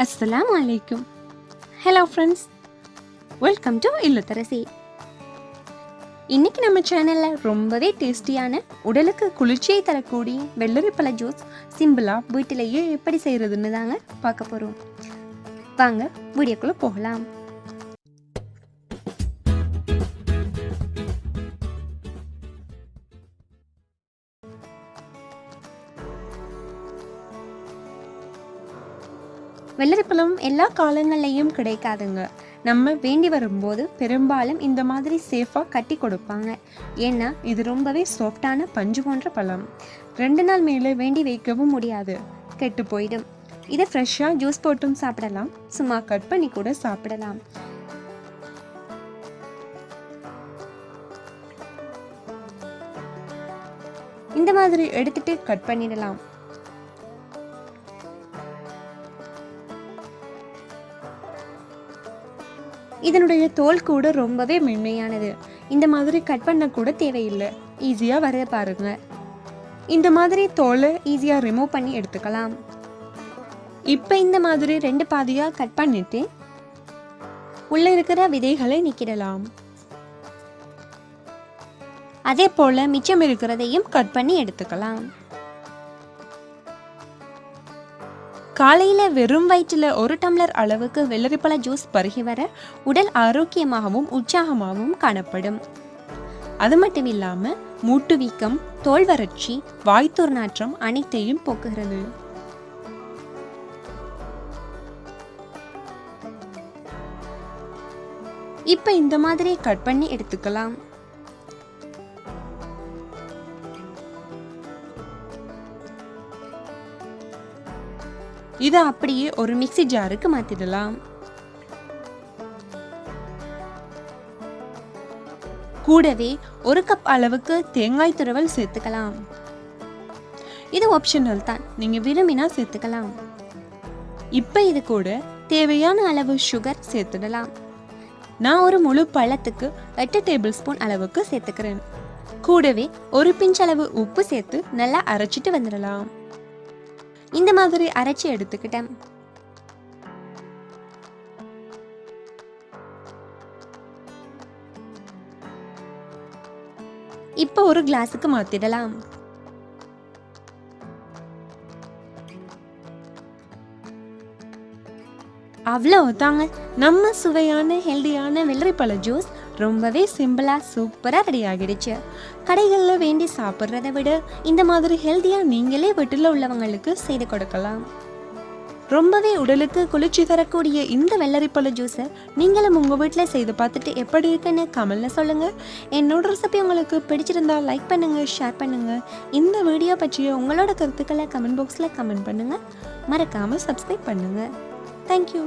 அஸ்ஸலாமு அலைக்கும். Hello friends, welcome to Illatharasi. இன்னைக்கு நம்ம சேனலில் ரொம்பவே டேஸ்டியான உடலுக்கு குளிர்ச்சியை தரக்கூடிய வெள்ளரி பழ ஜூஸ் சிம்பிளாக வீட்டிலேயே எப்படி செய்கிறதுன்னு தாங்க பார்க்க போகிறோம். வாங்க வீடியோக்குள்ளே போகலாம். வெள்ளரிப்பழம் எல்லா காலங்கள்லையும் கிடைக்காதுங்க. நம்ம வேண்டி வரும்போது பெரும்பாலும் இந்த மாதிரி சேஃபாக கட்டி கொடுப்பாங்க. ஏன்னா இது ரொம்பவே சாஃப்டான பஞ்சு போன்ற பழம். 2 நாள் மேலே வேண்டி வைக்கவும் முடியாது, கெட்டு போயிடும். இதை ஃப்ரெஷ்ஷாக ஜூஸ் போட்டும் சாப்பிடலாம், சும்மா கட் பண்ணி கூட சாப்பிடலாம். இந்த மாதிரி எடுத்துட்டு கட் பண்ணிடலாம். இதனுடைய தோல் கூட ரொம்பவே மென்மையானது. இந்த மாதிரி கட் பண்ண கூட தேவையில்லை, ஈஸியாக வர பாருங்க. இந்த மாதிரி தோலை ஈஸியாக ரிமூவ் பண்ணி எடுத்துக்கலாம். இப்போ இந்த மாதிரி 2 பாதியாக கட் பண்ணிட்டு உள்ளே இருக்கிற விதைகளை நீக்கிடலாம். அதே போல் மிச்சம் இருக்கிறதையும் கட் பண்ணி எடுத்துக்கலாம். காலையில் வெறும் வயிற்றில் 1 டம்ளர் அளவுக்கு வெள்ளரிப்பழ ஜூஸ் பருகி வர உடல் ஆரோக்கியமாகவும் உற்சாகமாகவும் காணப்படும். அது மட்டும் இல்லாமல் மூட்டு வீக்கம், தோல் வறட்சி, வாய்த்தூர் நாற்றம் அனைத்தையும் போக்குகிறது. இப்போ இந்த மாதிரி கட் பண்ணி எடுத்துக்கலாம். இதை அப்படியே ஒரு மிக்ஸி ஜாருக்கு மாத்திடலாம். கூடவே 1 கப் அளவுக்கு தேங்காய் துருவல் சேர்த்துக்கலாம். இது ஆப்ஷனல் தான், நீங்க விரும்பினா சேர்த்துக்கலாம். இப்போ இது கூட தேவையான அளவு சுகர் சேர்த்துடலாம். நான் ஒரு முழு பழத்துக்கு 8 டேபிள் ஸ்பூன் அளவுக்கு சேர்த்துக்கிறேன். கூடவே 1 பிஞ்ச் அளவு உப்பு சேர்த்து நல்லா அரைச்சிட்டு வந்துடலாம். இந்த மாதிரி அரைச்சி எடுத்துக்கிட்டேன். இப்போ ஒரு கிளாஸுக்கு மாத்திடலாம். அவ்வளவுதாங்க, நம்ம சுவையான ஹெல்தியான வெள்ளரிப்பழ ஜூஸ் ரொம்பவே சிம்பிளாக சூப்பராக ரெடி ஆகிடுச்சு. கடைகளில் வேண்டி சாப்பிட்றத விட இந்த மாதிரி ஹெல்த்தியாக நீங்களே வீட்டில் உள்ளவங்களுக்கு செய்து கொடுக்கலாம். ரொம்பவே உடலுக்கு குளிர்ச்சி தரக்கூடிய இந்த வெள்ளரிப்பழ ஜூஸை நீங்களும் உங்கள் வீட்டில் செய்து பார்த்துட்டு எப்படி இருக்குன்னு கமெண்ட்ல சொல்லுங்கள். என்னோட ரெசிபி உங்களுக்கு பிடிச்சிருந்தா லைக் பண்ணுங்கள், ஷேர் பண்ணுங்கள். இந்த வீடியோ பற்றிய உங்களோட கருத்துக்களை கமெண்ட் பாக்ஸில் கமெண்ட் பண்ணுங்கள். மறக்காமல் சப்ஸ்கிரைப் பண்ணுங்கள். தேங்க்யூ.